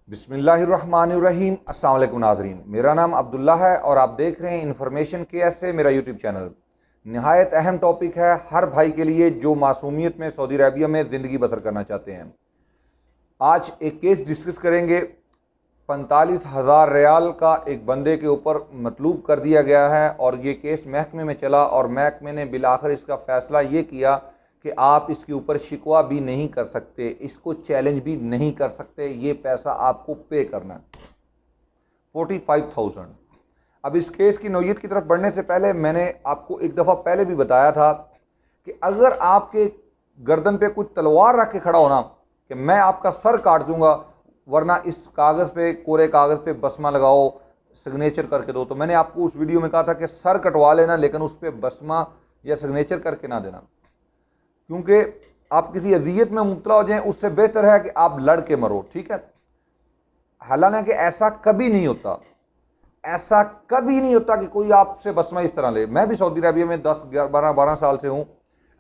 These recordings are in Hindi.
बिस्मिल्लाहिर्रहमानिर्रहीम। अस्सलाम वालेकुम नाज़रीन, मेरा नाम अब्दुल्ला है और आप देख रहे हैं इन्फॉर्मेशन KSA मेरा यूट्यूब चैनल। नहायत अहम टॉपिक है हर भाई के लिए जो मासूमियत में सऊदी अरबिया में ज़िंदगी बसर करना चाहते हैं। आज एक केस डिस्कस करेंगे। 45,000 रियाल का एक बंदे के ऊपर मतलूब कर दिया गया है और ये केस महकमे में चला और महकमे ने बिलाखिर इसका फ़ैसला ये किया कि आप इसके ऊपर शिकवा भी नहीं कर सकते, इसको चैलेंज भी नहीं कर सकते, ये पैसा आपको पे करना है 45,000। अब इस केस की नौयत की तरफ बढ़ने से पहले मैंने आपको एक दफ़ा पहले भी बताया था कि अगर आपके गर्दन पे कुछ तलवार रख के खड़ा होना कि मैं आपका सर काट दूंगा वरना इस कागज़ पे, कोरे कागज़ पे बसमा लगाओ, सिग्नेचर करके दो, तो मैंने आपको उस वीडियो में कहा था कि सर कटवा लेना लेकिन उस पर बसमा या सिग्नेचर करके ना देना, क्योंकि आप किसी अजियत में मुब्तला हो जाएं उससे बेहतर है कि आप लड़ के मरो। ठीक है, हालांकि ऐसा कभी नहीं होता, ऐसा कभी नहीं होता कि कोई आपसे बसमा इस तरह ले। मैं भी सऊदी अरबिया में 10-12 साल से हूँ,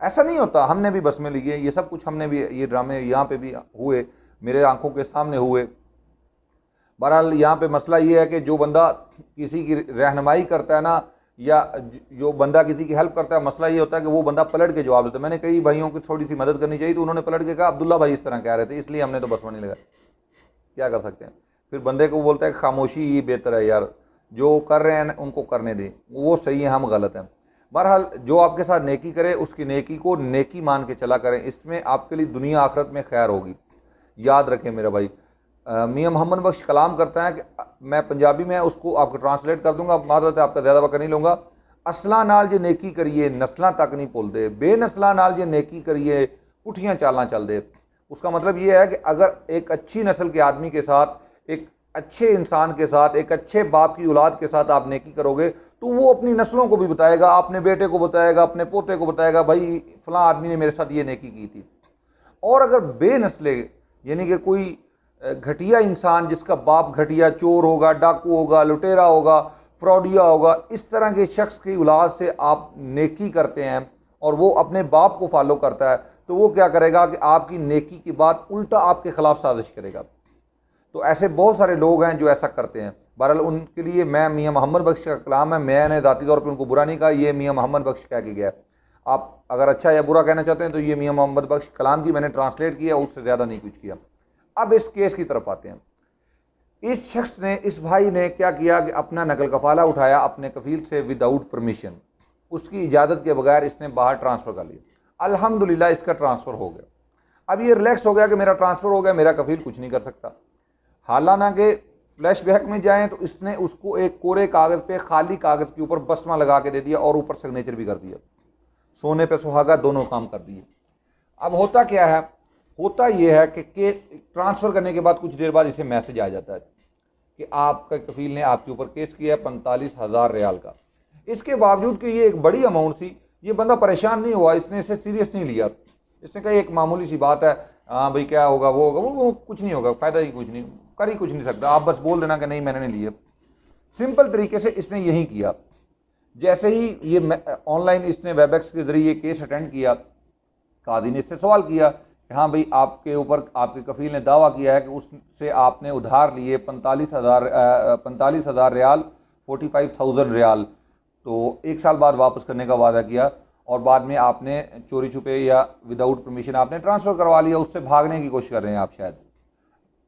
ऐसा नहीं होता। हमने भी बसमें लिए, ये सब कुछ हमने भी, ये ड्रामे यहाँ पे भी हुए, मेरे आंखों के सामने हुए। बहरहाल यहाँ पे मसला ये है कि जो बंदा किसी की रहनुमाई करता है ना, या जो बंदा किसी की हेल्प करता है, मसला ये होता है कि वो बंदा पलट के जवाब देता है। मैंने कई भाइयों की थोड़ी सी मदद करनी चाहिए तो उन्होंने पलट के कहा अब्दुल्ला भाई इस तरह कह रहे थे इसलिए हमने तो बसमा नहीं लगा। क्या कर सकते हैं, फिर बंदे को बोलता है खामोशी ही बेहतर है यार, जो कर रहे हैं उनको करने दें, वो सही है, हम गलत हैं। बहरहाल जो आपके साथ नेकी करे उसकी नेकी को नेकी मान के चला करें, इसमें आपके लिए दुनिया आखिरत में खैर होगी। याद रखें मेरे भाई। मियाँ मोहम्मद बख्श कलाम करता है कि मैं पंजाबी में उसको आपको ट्रांसलेट कर दूंगा, माजरत आपका ज़्यादा वक्त नहीं लूँगा। असला नाल जे नेकी करिए नस्लां तक नहीं भुलदे, बेनस्लां नाल जे नेकी करिए पुठियां चालां चल दे। उसका मतलब ये है कि अगर एक अच्छी नस्ल के आदमी के साथ, एक अच्छे इंसान के साथ, एक अच्छे बाप की औलाद के साथ आप नेकी करोगे तो वो अपनी नस्लों को भी बताएगा, अपने बेटे को बताएगा, अपने पोते को बताएगा, भाई फलां आदमी ने मेरे साथ ये नेकी की थी। और अगर बेनस्ले यानी कि कोई घटिया इंसान जिसका बाप घटिया चोर होगा, डाकू होगा, लुटेरा होगा, फ्रॉडिया होगा, इस तरह के शख्स की औलाद से आप नेकी करते हैं और वो अपने बाप को फॉलो करता है, तो वो क्या करेगा कि आपकी नेकी की बात उल्टा आपके खिलाफ साजिश करेगा। तो ऐसे बहुत सारे लोग हैं जो ऐसा करते हैं। बहरहाल उनके लिए मैं मियाँ मोहम्मद बख्श का कलाम है, मैंने ज़ाती तौर पर उनको बुरा नहीं कहा, ये मियाँ मोहम्मद बख्श कह के गया। आप अगर अच्छा या बुरा कहना चाहते हैं तो ये मियाँ मोहम्मद बख्श कलाम की मैंने ट्रांसलेट किया, उससे ज़्यादा नहीं कुछ किया। अब इस केस की तरफ आते हैं। इस शख्स ने, इस भाई ने क्या किया कि अपना नकल कफाला उठाया अपने कफील से विदाउट परमिशन, उसकी इजाज़त के बगैर इसने बाहर ट्रांसफ़र कर लिया। अल्हम्दुलिल्लाह इसका ट्रांसफ़र हो गया। अब ये रिलैक्स हो गया कि मेरा ट्रांसफ़र हो गया, मेरा कफील कुछ नहीं कर सकता। हालांकि फ्लैशबैक में जाएं तो इसने उसको एक कोरे कागज़ पे, खाली कागज़ के ऊपर बसमा लगा के दे दिया और ऊपर सिग्नेचर भी कर दिया। सोने पे सुहागा दोनों काम कर दिए। अब होता क्या है, होता यह है कि ट्रांसफ़र करने के बाद कुछ देर बाद इसे मैसेज आ जाता है कि आपका कफील ने आपके ऊपर केस किया है 45,000 रियाल का। इसके बावजूद कि ये एक बड़ी अमाउंट थी, ये बंदा परेशान नहीं हुआ, इसने इसे सीरियस नहीं लिया। इसने कहा एक मामूली सी बात है, हाँ भाई क्या होगा, वो होगा, वो कुछ नहीं होगा, फ़ायदा ही कुछ नहीं, कर ही कुछ नहीं सकता, आप बस बोल देना कि नहीं मैंने नहीं लिया। सिंपल तरीके से इसने यही किया। जैसे ही ये ऑनलाइन इसने वेबएक्स के ज़रिए केस अटेंड किया, काजी ने इससे सवाल किया कि हाँ भाई आपके ऊपर आपके कफील ने दावा किया है कि उससे आपने उधार लिए 45,000 रियाल, 45,000 रियाल, तो एक साल बाद वापस करने का वादा किया और बाद में आपने चोरी छुपे या विदाउट परमिशन आपने ट्रांसफ़र करवा लिया, उससे भागने की कोशिश कर रहे हैं आप शायद,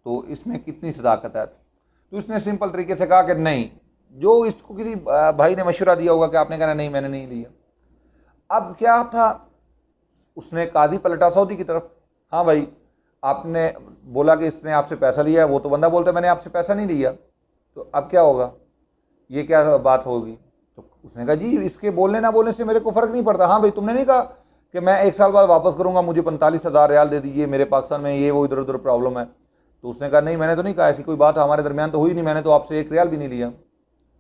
तो इसमें कितनी सदाकत है। तो इसने सिंपल तरीके से कहा कि नहीं, जो इसको किसी भाई ने मशवरा दिया होगा कि आपने कहा नहीं मैंने नहीं लिया। अब क्या था, उसने काजी पलटा सऊदी की तरफ, हाँ भाई आपने बोला कि इसने आपसे पैसा लिया है, वो तो बंदा बोलता है मैंने आपसे पैसा नहीं लिया, तो अब क्या होगा, ये क्या बात होगी। तो उसने कहा जी इसके बोलने ना बोलने से मेरे को फ़र्क नहीं पड़ता। हाँ भाई तुमने नहीं कहा कि मैं एक साल बाद वापस करूँगा, मुझे 45,000 रियाल दे दीजिए, मेरे पाकिस्तान में ये वो इधर उधर प्रॉब्लम है। तो उसने कहा नहीं मैंने तो नहीं कहा, ऐसी कोई बात हमारे दरमियान तो हुई नहीं, मैंने तो आपसे 1 रियाल भी नहीं लिया।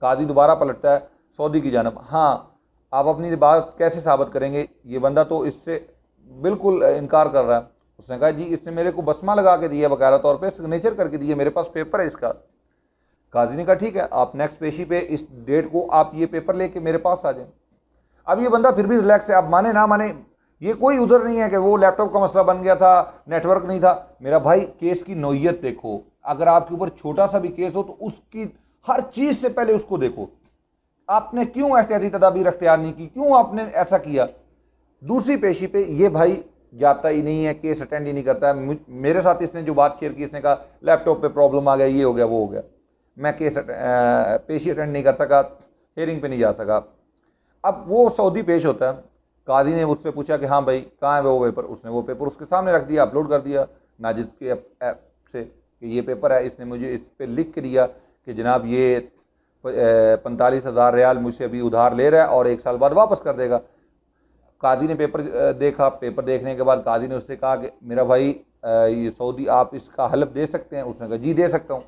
काजी दोबारा पलटता है सऊदी की जानब, हाँ आप अपनी बात कैसे साबित करेंगे, ये बंदा तो इससे बिल्कुल इनकार कर रहा है। उसने कहा जी इसने मेरे को बसमा लगा के दिया, बकायदा तौर पे सिग्नेचर करके दिए, मेरे पास पेपर है इसका। काजी ने कहा ठीक है, आप नेक्स्ट पेशी पे इस डेट को आप ये पेपर लेके मेरे पास आ जाएं। अब ये बंदा फिर भी रिलैक्स है, अब माने ना माने, ये कोई उधर नहीं है कि वो लैपटॉप का मसला बन गया था, नेटवर्क नहीं था। मेरा भाई केस की नौयत देखो, अगर आपके ऊपर छोटा सा भी केस हो तो उसकी हर चीज से पहले उसको देखो, आपने क्यों एहतियाती तदाबीर अख्तियार नहीं की, क्यों आपने ऐसा किया। दूसरी पेशी पे ये भाई जाता ही नहीं है, केस अटेंड ही नहीं करता है। मेरे साथ इसने जो बात शेयर की, इसने कहा लैपटॉप पे प्रॉब्लम आ गया, ये हो गया, वो हो गया, मैं केस पेशी अटेंड नहीं कर सका, हियरिंग पे नहीं जा सका। अब वो सऊदी पेश होता है, काजी ने उससे पूछा कि हाँ भाई कहाँ है वो पेपर, उसने वो पेपर उसके सामने रख दिया, अपलोड कर दिया नाजिद के ऐप से कि ये पेपर है, इसने मुझे इस पर लिख के दिया कि जनाब ये 45,000 रियाल मुझसे अभी उधार ले रहा है और 1 साल बाद वापस कर देगा। काजी ने पेपर देखा, पेपर देखने के बाद काजी ने उससे कहा कि मेरा भाई ये सऊदी आप इसका हलफ दे सकते हैं? उसने कहा जी दे सकता हूँ।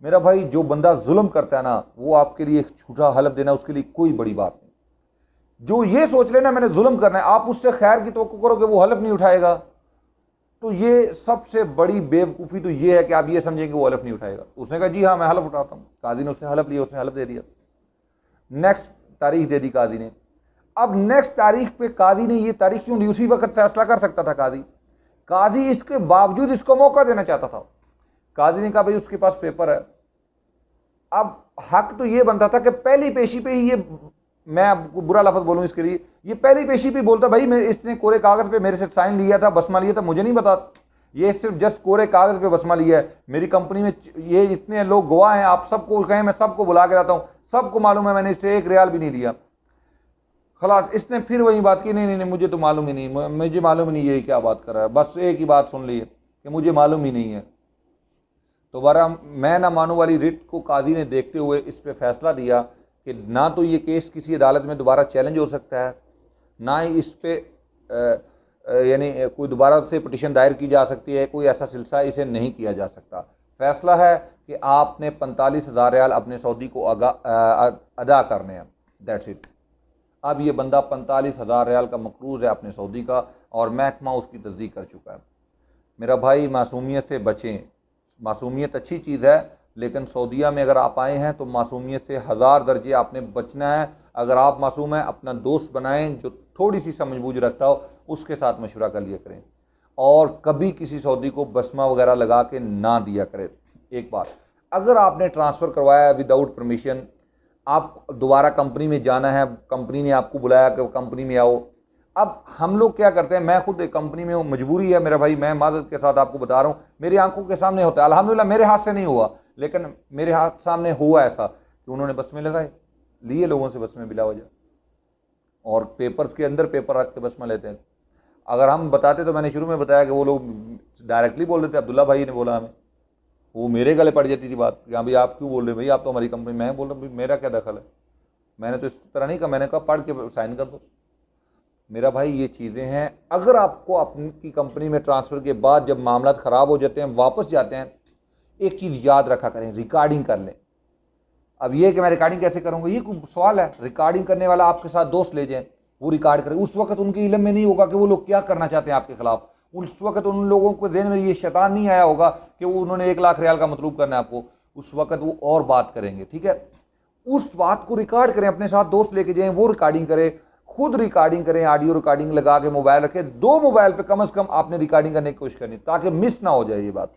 मेरा भाई जो बंदा जुल्म करता है ना, वो आपके लिए एक झूठा हलफ देना उसके लिए कोई बड़ी बात नहीं। जो ये सोच लेना मैंने जुल्म करना है, आप उससे खैर की तवक्को करोगे, वो हलफ नहीं उठाएगा, तो ये सबसे बड़ी बेवकूफ़ी तो ये है कि आप ये समझेंगे वो हलफ नहीं उठाएगा। उसने कहा जी हाँ मैं हलफ उठाता हूँ। काजी ने उससे हलफ लिया, उसने हलफ दे दिया, नेक्स्ट तारीख दे दी काजी ने। अब नेक्स्ट तारीख पे काजी ने ये तारीख क्यों दी? उसी वक्त फैसला कर सकता था काजी। काजी इसके बावजूद इसको मौका देना चाहता था। काजी ने कहा भाई उसके पास पेपर है। अब हक तो ये बनता था कि पहली पेशी पे ही ये, मैं आपको बुरा लफ्ज बोलूं इसके लिए, ये पहली पेशी पे बोलता भाई मैं इसने कोरे कागज पे मेरे से साइन लिया था, बसमा लिया था, मुझे नहीं बता, ये सिर्फ जस्ट कोरे कागज पे बसमा लिया है। मेरी कंपनी में ये इतने लोग गवाह हैं, आप सबको कहें मैं सबको बुला के लाता हूं, सबको मालूम है मैंने इससे 1 रियाल भी नहीं लिया। खलास इसने फिर वही बात की, नहीं नहीं नहीं मुझे तो मालूम ही नहीं, मुझे मालूम ही नहीं ये क्या बात कर रहा है, बस एक ही बात सुन ली है कि मुझे मालूम ही नहीं है। दोबारा मैं ना मानू वाली रिट को काजी ने देखते हुए इस पे फैसला दिया कि ना तो ये केस किसी अदालत में दोबारा चैलेंज हो सकता है, ना ही इस पे यानी कोई दोबारा से पिटीशन दायर की जा सकती है, कोई ऐसा सिलसिला इसे नहीं किया जा सकता। फैसला है कि आपने 45,000 रियाल अपने सऊदी को अदा करने हैं, दैट्स इट। अब ये बंदा 45,000 रियाल का मकरूज़ है अपने सऊदी का, और महकमा उसकी तस्दीक कर चुका है। मेरा भाई मासूमियत से बचें, मासूमियत अच्छी चीज़ है, लेकिन सऊदीया में अगर आप आए हैं तो मासूमियत से 1000 दर्जे आपने बचना है। अगर आप मासूम हैं, अपना दोस्त बनाएं जो थोड़ी सी समझबूझ रखता हो, उसके साथ मशवरा कर लिया करें, और कभी किसी सऊदी को बसमा वगैरह लगा के ना दिया करें। एक बात, अगर आपने ट्रांसफ़र करवाया विदाउट परमिशन, आप दोबारा कंपनी में जाना है, कंपनी ने आपको बुलाया कि कंपनी में आओ। अब हम लोग क्या करते हैं, मैं खुद एक कंपनी में हूँ, मजबूरी है मेरा भाई, मैं माज़रत के साथ आपको बता रहा हूँ, मेरी आंखों के सामने होता है, अल्हम्दुलिल्लाह मेरे हाथ से नहीं हुआ, लेकिन मेरे हाथ सामने हुआ ऐसा कि उन्होंने बस में लगाए, लिए लोगों से बस में बिला वजह, और पेपर्स के अंदर पेपर रख के बस में लेते हैं। अगर हम बताते तो मैंने शुरू में बताया कि वो लोग डायरेक्टली बोल देते, अब्दुल्ला भाई ने बोला हमें, वो मेरे गले पड़ जाती थी बात कि हाँ भाई आप क्यों बोल रहे भाई, आप तो हमारी कंपनी, मैं बोल रहा हूँ मेरा क्या दखल है, मैंने तो इस तरह नहीं कहा, मैंने कहा पढ़ के साइन कर दो। मेरा भाई ये चीज़ें हैं, अगर आपको अपनी कंपनी में ट्रांसफ़र के बाद जब मामला ख़राब हो जाते हैं, वापस जाते हैं, एक चीज़ याद रखा करें, रिकॉर्डिंग कर लें। अब ये कि मैं रिकॉर्डिंग कैसे करूँगा, ये कोई सवाल है? रिकॉर्डिंग करने वाला आपके साथ दोस्त ले जाएं, वो रिकॉर्ड करें। उस वक्त उनके इल्म में नहीं होगा कि वो लोग क्या करना चाहते हैं आपके खिलाफ, उस वक्त उन लोगों को ज़हन में ये शैतान नहीं आया होगा कि वो उन्होंने 1 लाख रियाल का मतलूब करना है आपको। उस वक्त वो और बात करेंगे, ठीक है? उस बात को रिकॉर्ड करें, अपने साथ दोस्त लेके जाएं, वो रिकॉर्डिंग करें, खुद रिकॉर्डिंग करें, ऑडियो रिकॉर्डिंग लगा के मोबाइल रखें, 2 मोबाइल पे कम से कम आपने रिकॉर्डिंग करने की कोशिश करनी, ताकि मिस ना हो जाए ये बात।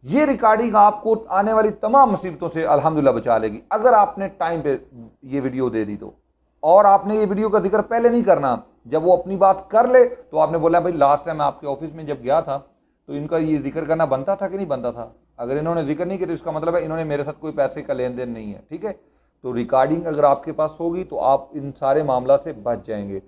ये रिकॉर्डिंग आपको आने वाली तमाम मुसीबतों से अल्हम्दुलिल्लाह बचा लेगी, अगर आपने टाइम पे ये वीडियो दे दी तो। और आपने ये वीडियो का जिक्र पहले नहीं करना, जब वो अपनी बात कर ले तो आपने बोला भाई लास्ट टाइम आपके ऑफिस में जब गया था तो इनका ये जिक्र करना बनता था कि नहीं बनता था। अगर इन्होंने जिक्र नहीं किया तो इसका मतलब है इन्होंने मेरे साथ कोई पैसे का लेन देन नहीं है, ठीक है? तो रिकॉर्डिंग अगर आपके पास होगी तो आप इन सारे मामला से बच जाएंगे।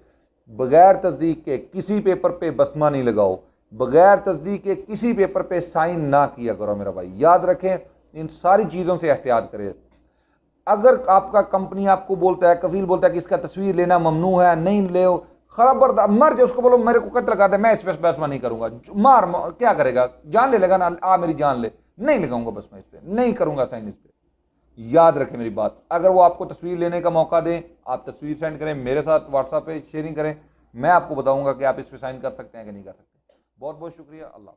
बगैर तस्दीक के किसी पेपर पे बसमा नहीं लगाओ, बगैर तस्दीक के किसी पेपर पे साइन ना किया करो मेरा भाई, याद रखें, इन सारी चीज़ों से एहतियात करें। अगर आपका कंपनी आपको बोलता है, कफील बोलता है कि इसका तस्वीर लेना ममनू है, नहीं ले, खबरदार मर जाए, उसको बोलो मेरे को कत्ल कर दे, मैं इस पर बसमा नहीं करूंगा, मार क्या करेगा, जान ले लेगा ना, आ मेरी जान ले, नहीं लगाऊंगा बसमा इस पर, नहीं करूंगा साइन इस पर। याद रखें मेरी बात, अगर वो आपको तस्वीर लेने का मौका दें, आप तस्वीर सेंड करें, मेरे साथ व्हाट्सएप पे शेयरिंग करें, मैं आपको बताऊंगा कि आप इस पर साइन कर सकते हैं कि नहीं कर सकते। बहुत बहुत शुक्रिया, अल्लाह।